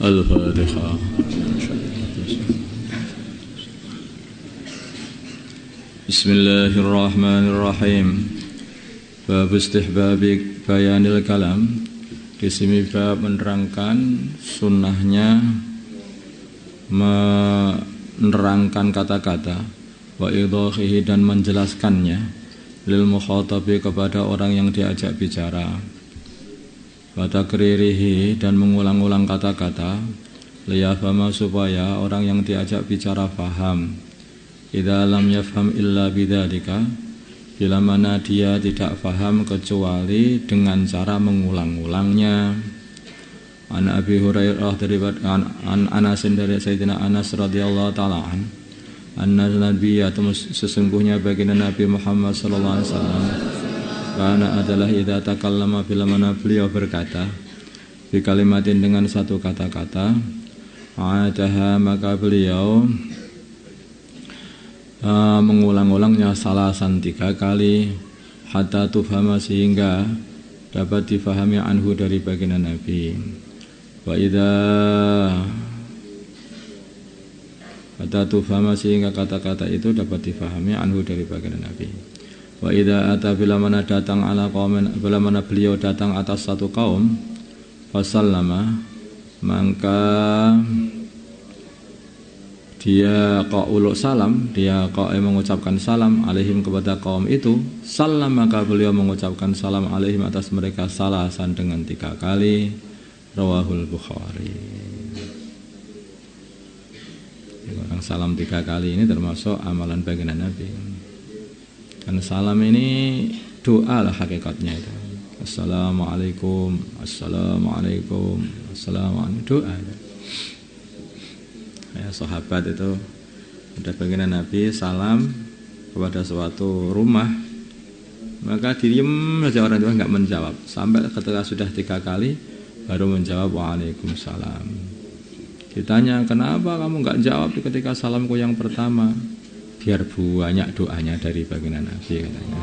Al-Fatihah. Bismillahirrahmanirrahim. Bab istihbabi bayanil kalam. Di sini bab menerangkan sunnahnya menerangkan kata-kata wa idhahihi dan menjelaskannya lil mukhatabi kepada orang yang diajak bicara. Wa takririhi dan mengulang-ulang kata-kata liyafhama supaya orang yang diajak bicara faham. Idza lam yafham illa bidzalika, bila mana dia tidak faham kecuali dengan cara mengulang-ulangnya. An Abi Hurairah dari Anas dari Sayyidina Anas radhiyallahu taala anna nabiyya sesungguhnya baginda Nabi Muhammad sallallahu alaihi wasallam karena adalah idza takallama bila mana beliau berkata di kalimatin dengan satu kata-kata adaha maka beliau mengulang-ulangnya salasan 3 kali hatta tufhama sehingga dapat difahami anhu dari baginda Nabi. Wa idza hatta tufhama sehingga kata-kata itu dapat difahami anhu dari baginda Nabi. Wa idza ata bila mana datang ala qaumin bila mana beliau datang atas satu kaum fasallama maka dia qaulul salam, dia mengucapkan salam alaihim kepada kaum itu. Salam maka beliau mengucapkan salam alaihim atas mereka salasan dengan 3 kali. Rawahul Bukhari. Orang salam 3 kali ini termasuk amalan baginda Nabi. Dan salam ini doa lah hakikatnya itu. Assalamualaikum, assalamualaikum, assalamualaikum, doa. Ya, sahabat itu ada baginda Nabi salam kepada suatu rumah, maka diem saja orang itu enggak menjawab sampai ketika sudah 3 kali baru menjawab waalaikumsalam. Ditanya kenapa kamu enggak jawab ketika salamku yang pertama? Biar banyak doanya dari baginda Nabi katanya.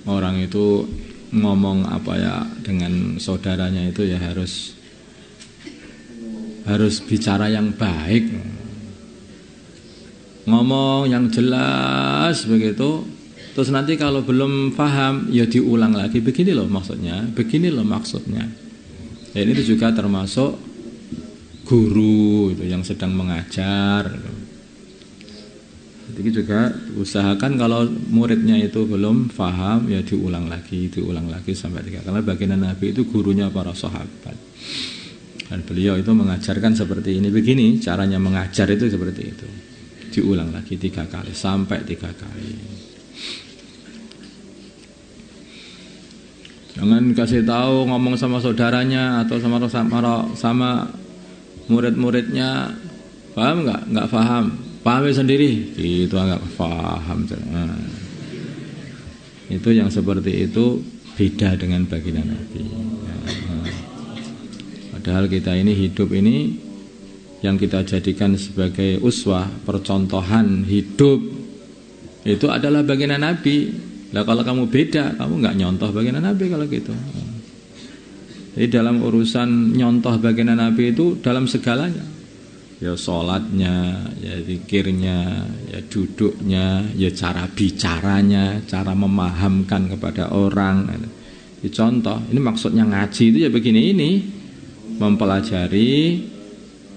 Orang itu ngomong apa ya dengan saudaranya itu ya harus bicara yang baik, ngomong yang jelas begitu. Terus nanti kalau belum paham ya diulang lagi, begini loh maksudnya, begini loh maksudnya. Dan itu juga termasuk guru itu yang sedang mengajar. Jadi juga usahakan kalau muridnya itu belum paham ya diulang lagi sampai 3 kali. Karena baginda Nabi itu gurunya para sahabat. Dan beliau itu mengajarkan seperti ini, begini caranya mengajar itu seperti itu. Diulang lagi 3 kali sampai 3 kali. Jangan kasih tahu ngomong sama saudaranya atau sama murid-muridnya, paham nggak? Nggak paham, pahami sendiri. Itu nggak paham. Nah, itu yang seperti itu beda dengan baginda Nabi. Padahal kita ini hidup ini yang kita jadikan sebagai uswah, percontohan hidup itu adalah baginda Nabi. Nah kalau kamu beda, kamu nggak nyontoh baginda Nabi kalau gitu. Jadi dalam urusan nyontoh baginda Nabi itu dalam segalanya, ya sholatnya, ya zikirnya, ya duduknya, ya cara bicaranya, cara memahamkan kepada orang. Dicontoh. Ini maksudnya ngaji itu ya begini ini. Mempelajari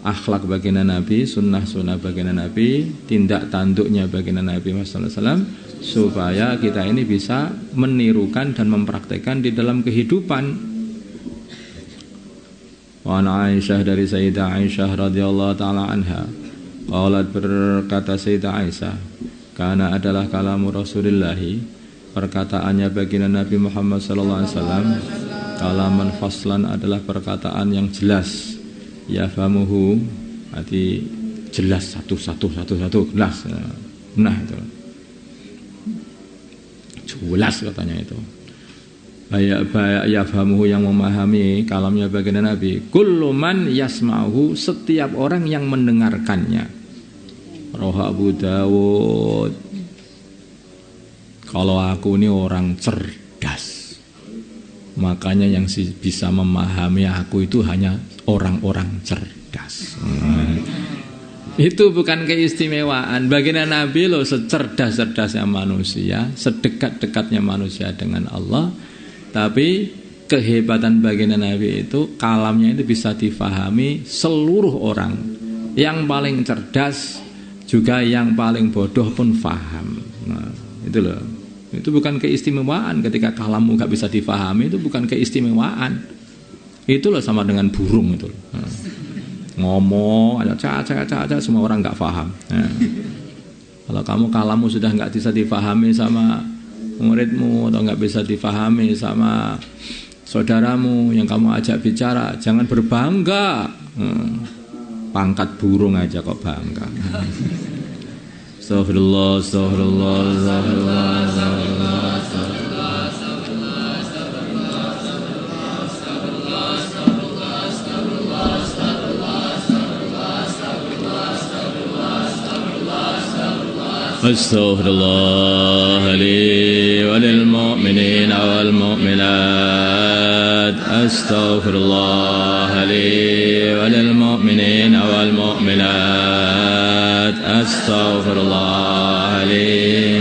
akhlak baginda Nabi, sunnah-sunnah baginda Nabi, tindak tanduknya baginda Nabi Muhammad SAW, supaya kita ini bisa menirukan dan mempraktekkan di dalam kehidupan. Wa Aisyah dari Sayyidah Aisyah radhiyallahu taala anha, qalat berkata Sayyidah Aisyah, karena adalah kalamu Rasulullah, perkataannya baginda Nabi Muhammad sallallahu alaihi wasallam, kalaman faslan adalah perkataan yang jelas, ya famuhu, arti jelas satu jelas. Nah itu jelas katanya itu. Ya famuhu yang memahami kalamnya baginda Nabi. Kullu man yasma'uhu, setiap orang yang mendengarkannya. Rawahu Abu Dawud. Kalau aku ini orang cerdas, Makanya yang bisa memahami aku itu hanya orang-orang cerdas. Itu bukan keistimewaan. Baginda Nabi loh secerdas-cerdasnya manusia, sedekat-dekatnya manusia dengan Allah. Tapi kehebatan baginda Nabi itu kalamnya itu bisa difahami seluruh orang. Yang paling cerdas juga yang paling bodoh pun faham. Nah, itu loh. Itu bukan keistimewaan. Ketika kalammu gak bisa difahami, itu bukan keistimewaan. Itulah sama dengan burung itu. Ngomong, ada caca, semua orang gak paham. Kalau kamu kalammu sudah gak bisa difahami sama muridmu, atau gak bisa difahami sama saudaramu yang kamu ajak bicara, jangan berbangga. Pangkat burung aja kok bangga. Astagfirullah, astagfirullah, astagfirullah, astagfirullah, astagfirullah li walil mu'minin wal mu'minat. Astagfirullah li walil mu'minin wal mu'minat. Astaghfirullah li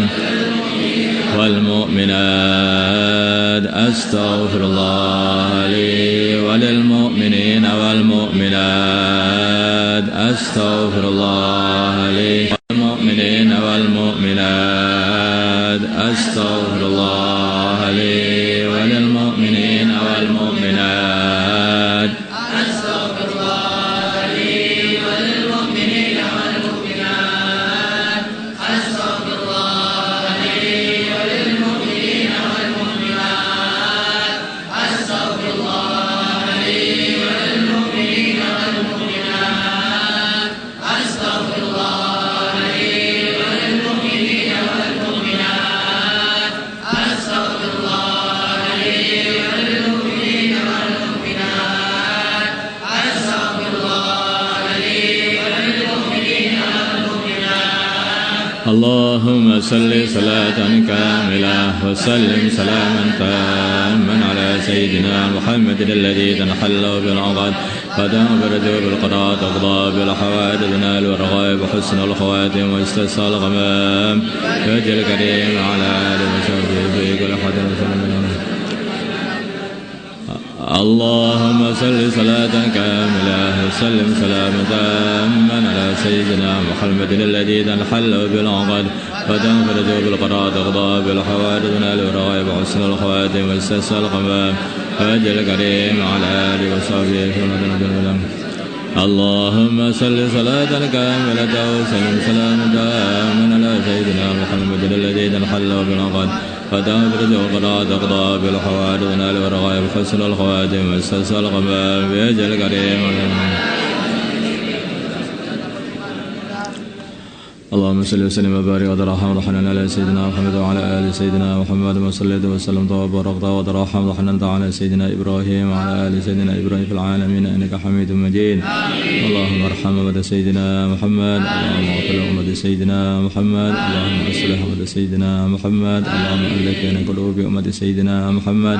wal mu'minat. Astaghfirullah li walil mu'minin wal mu'minat. Astaghfirullah li wal mu'minin wal mu'minat. Astaghfirullah li walil mu'minin wal mu'minat. اللهم صل صلاة كاملة وسلم سلاما تاما على سيدنا محمد الذي تنحل بالعقد وتنفرد بالقضاء تقضى بالحوائج تنال والرغائب وحسن الخواتم واستسقى الغمام وجه الكريم على آله وصحبه في كل حد وسلم. اللهم صل صلاة كاملة وسلم سلاما تاما على سيدنا محمد الذي تنحل بالعقد وتنفرد بالقضاء تقضى بالحوائج تنال والرغائب وحسن الخواتم واستسقى الغمام وجه الكريم على آله وصحبه في كل حد وسلم. اللهم صل صلاة كاملة وسلم سلاما تاما على سيدنا محمد الذي تنحل بالعقد وتنفرد بالقضاء تقضى بالحوائج تنال والرغائب وحسن الخواتم واستسقى الغمام بوجه الكريم. اللهم صل وسلم وبارك وترحم وحنن على سيدنا محمد وعلى ال سيدنا محمد وصليت وسلم وباركت وترحم وحننت على سيدنا ابراهيم وعلى ال سيدنا ابراهيم في العالمين انك حميد مجيد. اللهم ارحم امه سيدنا محمد. اللهم اغفر لامه سيدنا محمد. اللهم اصلح امه سيدنا محمد. اللهم الف بين قلوب امه سيدنا محمد.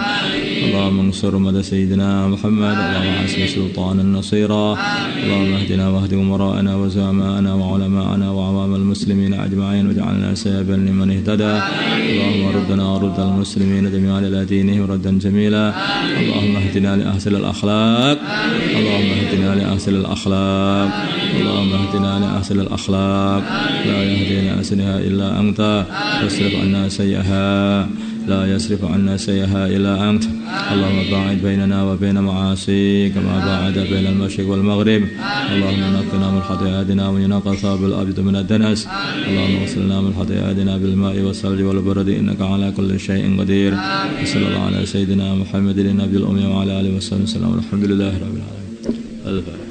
اللهم انصر امه سيدنا محمد. اللهم اعز سلطانا نصيرا. اللهم اهدنا واهد امراءنا وزعماءنا وعلماءنا وعوام المسلمين أجمعين واجعلنا سببا لمن اهتدى. اللهم ردنا ورد المسلمين جميعا إلى دينهم ردا جميلا. اللهم اهدنا لأحسن الأخلاق. اللهم اهدنا لأحسن الأخلاق. اللهم اهدنا لأحسن الأخلاق. لا يهدي لأحسنها إلا أنت. واصرف عنا سيئها. لا يصرف عنا سيئها إلا أنت. اللهم باعد بيننا وبين معاصيك كما باعد بين المشرق والمغرب. اللهم نقنا من خطيئاتنا وينقى ثوب الأبيض من الدنس. اللهم اغسلنا من خطيئاتنا بالماء والثلج والبرد إنك على كل شيء قدير. وصلى الله على سيدنا محمد النبي الأمي وعلى آله وصحبه وسلم. الحمد لله رب العالمين.